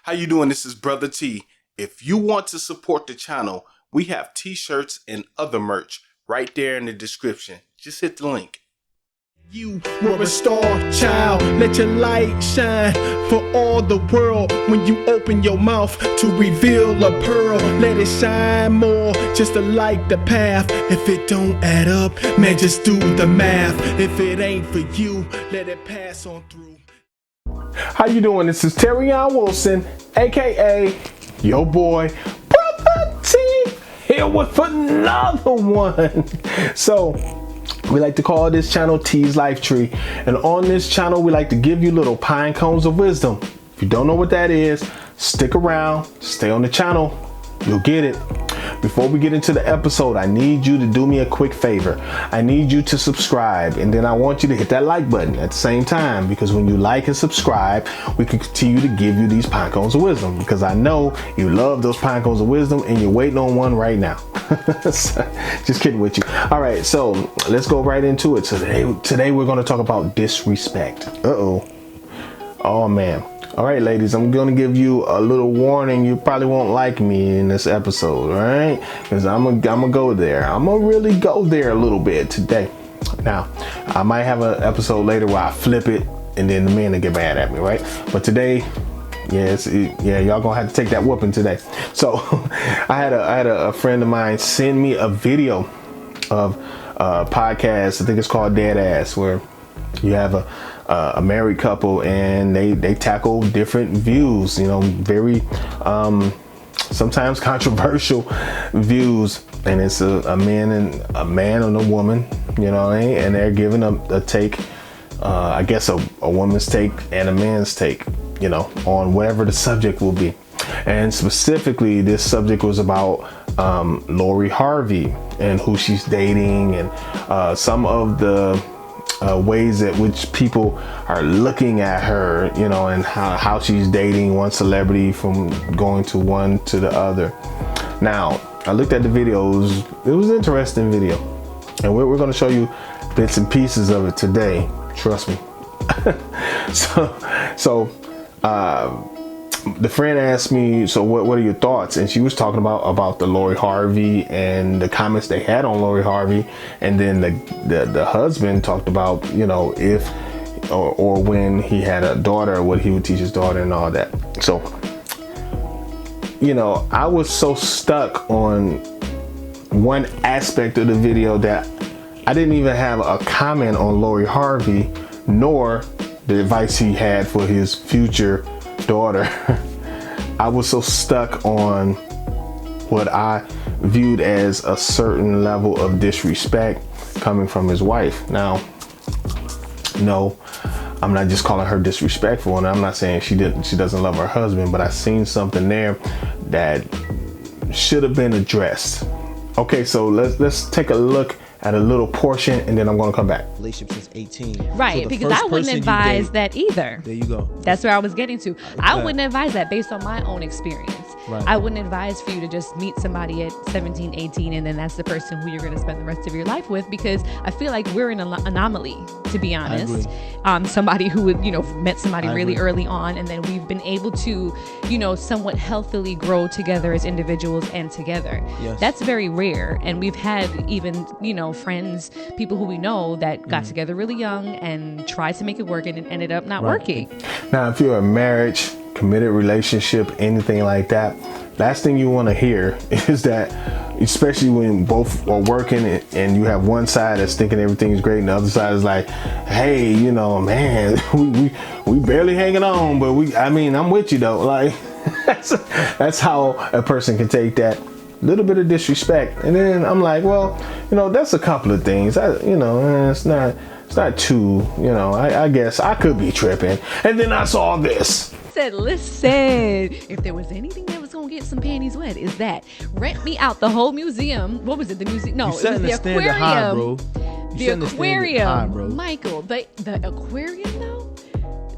How you doing? This is Brotha T. If you want to support the channel, we have t-shirts and other merch right there in the description. Just hit the link. You were a star child, let your light shine for all the world. When you open your mouth to reveal a pearl, let it shine more, just to light the path. If it don't add up, man, just do the math. If it ain't for you, let it pass on through. How you doing? This is Terrion Wilson, aka your boy Brotha T, here with another one. So we like to call this channel T's Life Tree, and on this channel we like to give you little pine cones of wisdom. If you don't know what that is, stick around, stay on the channel, you'll get it. Before we get into the episode, I need you to do me a quick favor. I need you to subscribe, and then I want you to hit that like button at the same time, because when you like and subscribe, we can continue to give you these pine cones of wisdom, because I know you love those pine cones of wisdom and you're waiting on one right now. Just kidding with you. All right, so let's go right into it. Today we're going to talk about disrespect. Oh man. All right, ladies, I'm going to give you a little warning. You probably won't like me in this episode, all right? Because I'm gonna go there. I'm going to really go there a little bit today. Now, I might have an episode later where I flip it and then the men will get mad at me, right? But today, y'all going to have to take that whooping today. So I had a friend of mine send me a video of a podcast. I think it's called Dead Ass, where you have a married couple and they tackle different views, very sometimes controversial views, and it's a man and a woman, and they're giving a take, I guess a woman's take and a man's take, on whatever the subject will be. And specifically this subject was about Lori Harvey and who she's dating, and some of the ways at which people are looking at her, and how she's dating one celebrity from going to one to the other. Now, I looked at the video. It was an interesting video, and we're going to show you bits and pieces of it today. Trust me. So the friend asked me, so what are your thoughts? And she was talking about the Lori Harvey and the comments they had on Lori Harvey. And then the husband talked about, if or when he had a daughter, what he would teach his daughter and all that. So, I was so stuck on one aspect of the video that I didn't even have a comment on Lori Harvey, nor the advice he had for his future daughter. I was so stuck on what I viewed as a certain level of disrespect coming from his wife. Now, no, I'm not just calling her disrespectful, and I'm not saying she doesn't love her husband, but I seen something there that should have been addressed. Okay, so let's take a look at a little portion, and then I'm going to come back. Relationship since 18. Right, So because I wouldn't advise that either. There you go. That's where I was getting to. I wouldn't advise that based on my own experience. Right. I wouldn't advise for you to just meet somebody at 17, 18, and then that's the person who you're going to spend the rest of your life with, because I feel like we're in an anomaly, to be honest. Somebody who would, met somebody really early on, and then we've been able to, somewhat healthily grow together as individuals and together. Yes. That's very rare. And we've had even, friends, people who we know that got together really young and tried to make it work, and it ended up not working. Now, if you're in a marriage, committed relationship, anything like that, last thing you want to hear is that, especially when both are working and you have one side that's thinking everything's great and the other side is like, hey, man, we barely hanging on, but I'm with you though. Like that's how a person can take that little bit of disrespect. And then I'm like, well, that's a couple of things. It's not too, I guess I could be tripping. And then I saw this. Said, listen, if there was anything that was gonna get some panties wet, is that rent me out the whole museum. What was it? The museum? No, it was the aquarium. High, bro. The aquarium, Michael. The aquarium though.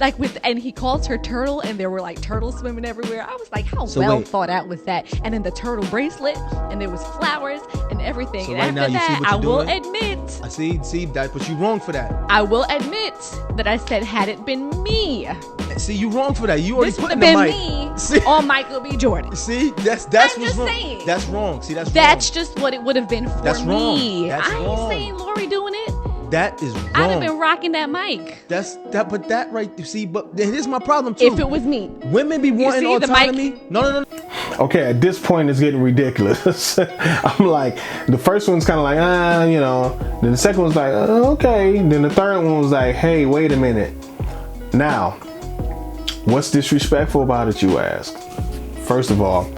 And he calls her turtle, and there were like turtles swimming everywhere. I was like, how thought out was that? And then the turtle bracelet, and there was flowers and everything. So and right after now, that, I will admit. I see that, but you wrong for that. I will admit that I said, had it been me. See, you wrong for that. You already This put would in have the been mic. me on Michael B. Jordan. See, that's I'm what's just wrong. saying. That's wrong. See, that's Just what it would have been for That's me. wrong. That's I ain't wrong. saying Lori doing it. wrong. That is wrong. I'd have been rocking that mic. That's that, but that right. See, but here's my problem too. If it was me. Women be wanting see the autonomy. mic? No. Okay, at this point it's getting ridiculous. I'm like, the first one's kind of like, then the second one's like, okay. Then the third one was like, hey, wait a minute. Now, what's disrespectful about it, you ask? First of all,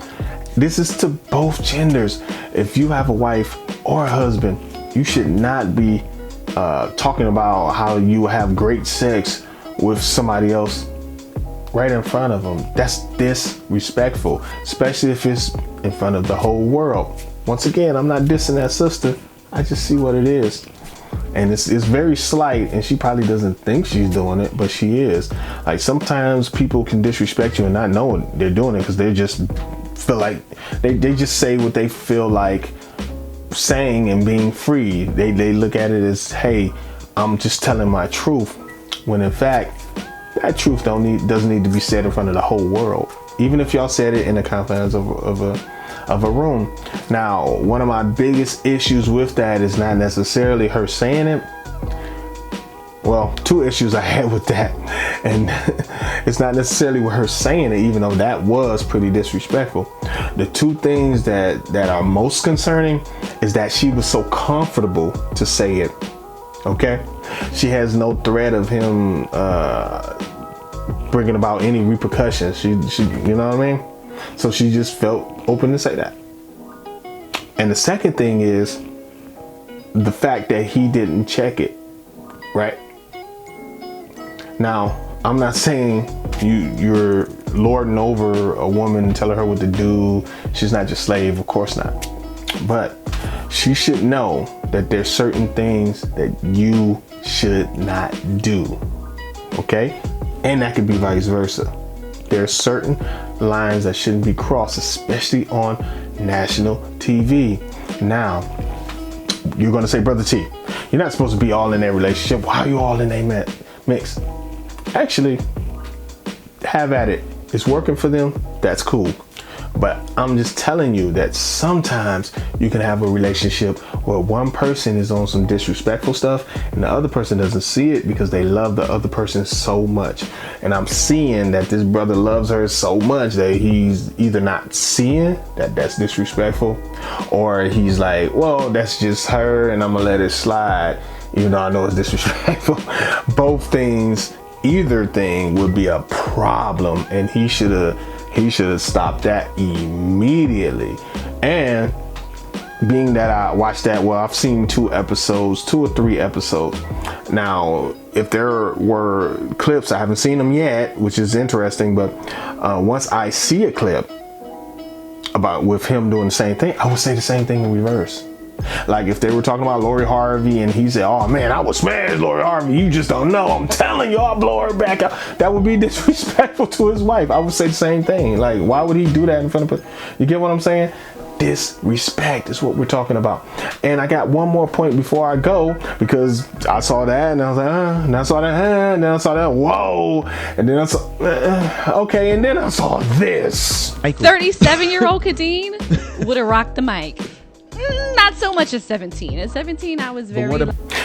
this is to both genders. If you have a wife or a husband, you should not be talking about how you have great sex with somebody else right in front of them. That's disrespectful, especially if it's in front of the whole world. Once again, I'm not dissing that sister. I just see what it is. And it's very slight, and she probably doesn't think she's doing it, but she is. Like, sometimes people can disrespect you and not know they're doing it because they just feel like they just say what they feel like saying and being free. They look at it as, hey, I'm just telling my truth, when in fact that truth doesn't need to be said in front of the whole world, even if y'all said it in the confines of a room. Now, one of my biggest issues with that is not necessarily her saying it. Well, two issues I had with that, and it's not necessarily with her saying it, even though that was pretty disrespectful. The two things that are most concerning is that she was so comfortable to say it. Okay, she has no threat of him bringing about any repercussions. She, you know what I mean? So she just felt open to say that. And the second thing is the fact that he didn't check it, right? Now, I'm not saying you're lording over a woman and telling her what to do. She's not your slave, of course not. But she should know that there's certain things that you should not do, okay? And that could be vice versa. There are certain lines that shouldn't be crossed, especially on national TV. Now, you're gonna say, Brother T, you're not supposed to be all in that relationship. Why are you all in that mix? Actually, have at it. It's working for them, that's cool. But I'm just telling you that sometimes you can have a relationship where one person is on some disrespectful stuff and the other person doesn't see it because they love the other person so much. And I'm seeing that this brother loves her so much that he's either not seeing that that's disrespectful, or he's like, well, that's just her and I'm gonna let it slide, even though I know it's disrespectful. Both things, either thing would be a problem, and he should have stopped that immediately. And being that I watched that, well, I've seen 2 or 3 episodes. Now, if there were clips, I haven't seen them yet, which is interesting, but once I see a clip about with him doing the same thing, I would say the same thing in reverse. Like if they were talking about Lori Harvey and he said, oh man, I would smash Lori Harvey, you just don't know, I'm telling you, I'll blow her back out. That would be disrespectful to his wife. I would say the same thing. Like, why would he do that in front of her? You get what I'm saying? Disrespect is what we're talking about. And I got one more point before I go, because I saw that and I was like, and I saw that, and then I saw that, whoa, and then I saw, okay, and then I saw this. 37-year-old Kadeen would have rocked the mic. Not so much at 17. At 17, I was very...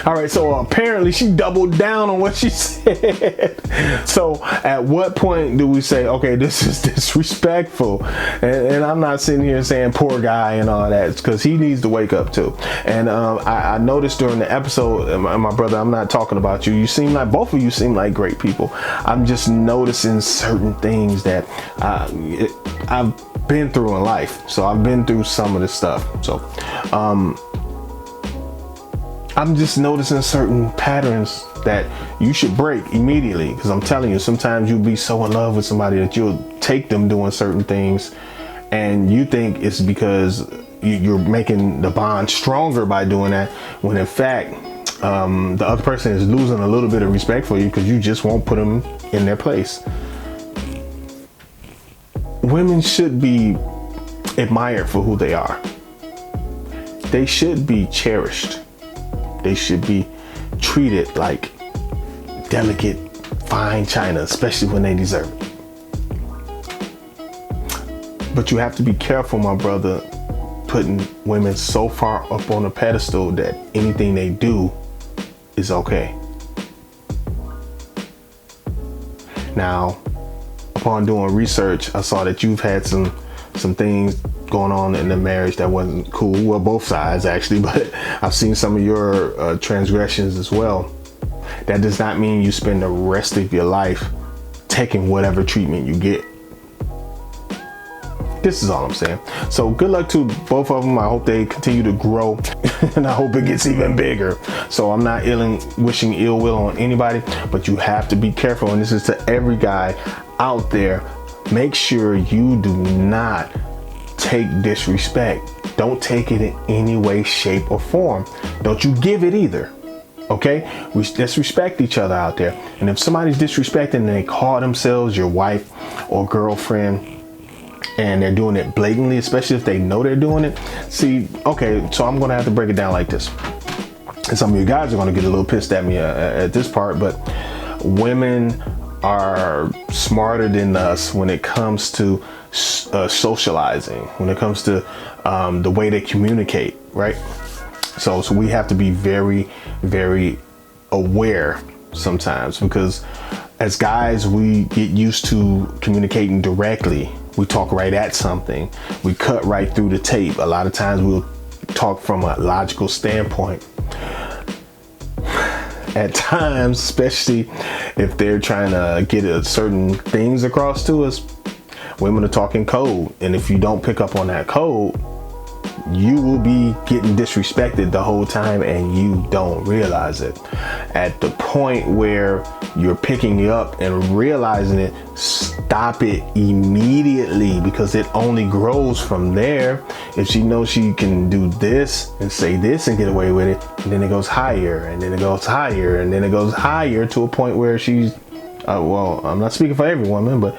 All right, so apparently she doubled down on what she said. So at what point do we say, okay, this is disrespectful? And I'm not sitting here saying poor guy and all that, because he needs to wake up too. And I noticed during the episode, my brother, I'm not talking about you. You seem like, both of you seem like great people. I'm just noticing certain things that I've been through in life. So I've been through some of this stuff. So I'm just noticing certain patterns that you should break immediately, because I'm telling you, sometimes you'll be so in love with somebody that you'll take them doing certain things and you think it's because you're making the bond stronger by doing that, when in fact the other person is losing a little bit of respect for you because you just won't put them in their place. Women should be admired for who they are. They should be cherished. They should be treated like delicate, fine china, especially when they deserve it. But you have to be careful, my brother, putting women so far up on a pedestal that anything they do is okay. Now, upon doing research, I saw that you've had some things going on in the marriage that wasn't cool. Well, both sides actually, but I've seen some of your transgressions as well. That does not mean you spend the rest of your life taking whatever treatment you get. This is all I'm saying. So good luck to both of them. I hope they continue to grow and I hope it gets even bigger. So I'm not wishing ill will on anybody, but you have to be careful. And this is to every guy out there. Make sure you do not take disrespect. Don't take it in any way, shape, or form. Don't you give it either. Okay? Let's respect each other out there. And if somebody's disrespecting and they call themselves your wife or girlfriend, and they're doing it blatantly, especially if they know they're doing it. See, okay, so I'm gonna have to break it down like this. And some of you guys are gonna get a little pissed at me at this part, but women are smarter than us when it comes to socializing, when it comes to the way they communicate, right? So we have to be very, very aware sometimes, because as guys, we get used to communicating directly. We talk right at something. We cut right through the tape. A lot of times we'll talk from a logical standpoint. At times, especially if they're trying to get certain things across to us, women are talking code. And if you don't pick up on that code, you will be getting disrespected the whole time and you don't realize it. At the point where you're picking it up and realizing it, stop it immediately, because it only grows from there. If she knows she can do this and say this and get away with it, and then it goes higher, and then it goes higher, and then it goes higher to a point where she's well, I'm not speaking for every woman, but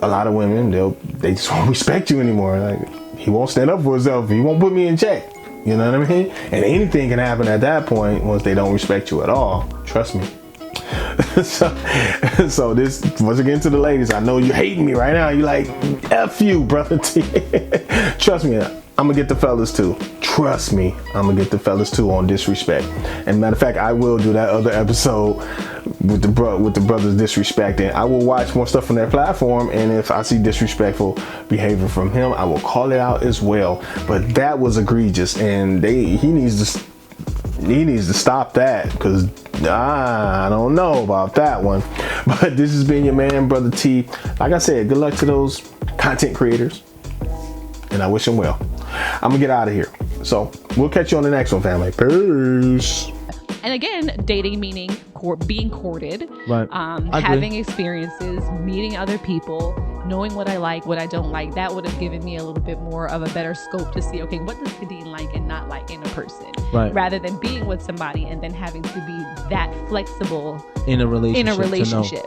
a lot of women, they just won't respect you anymore. Like, he won't stand up for himself. He won't put me in check. You know what I mean? And anything can happen at that point once they don't respect you at all. Trust me. so this, once again, to the ladies, I know you're hating me right now. You're like, F you, Brotha T. Trust me, I'm gonna get the fellas too. Trust me, I'm gonna get the fellas too on disrespect. And matter of fact, I will do that other episode with the brothers disrespecting. I will watch more stuff from their platform, and if I see disrespectful behavior from him, I will call it out as well. But that was egregious, and he needs to stop that, because I don't know about that one. But this has been your man, Brotha T. Like I said, good luck to those content creators, and I wish them well. I'm gonna get out of here, so we'll catch you on the next one, family. Peace. And again, dating meaning being courted, right? Having experiences, meeting other people, knowing what I like, what I don't like. That would have given me a little bit more of a better scope to see, okay, what does Kadeen like and not like in a person, right? Rather than being with somebody and then having to be that flexible in a relationship.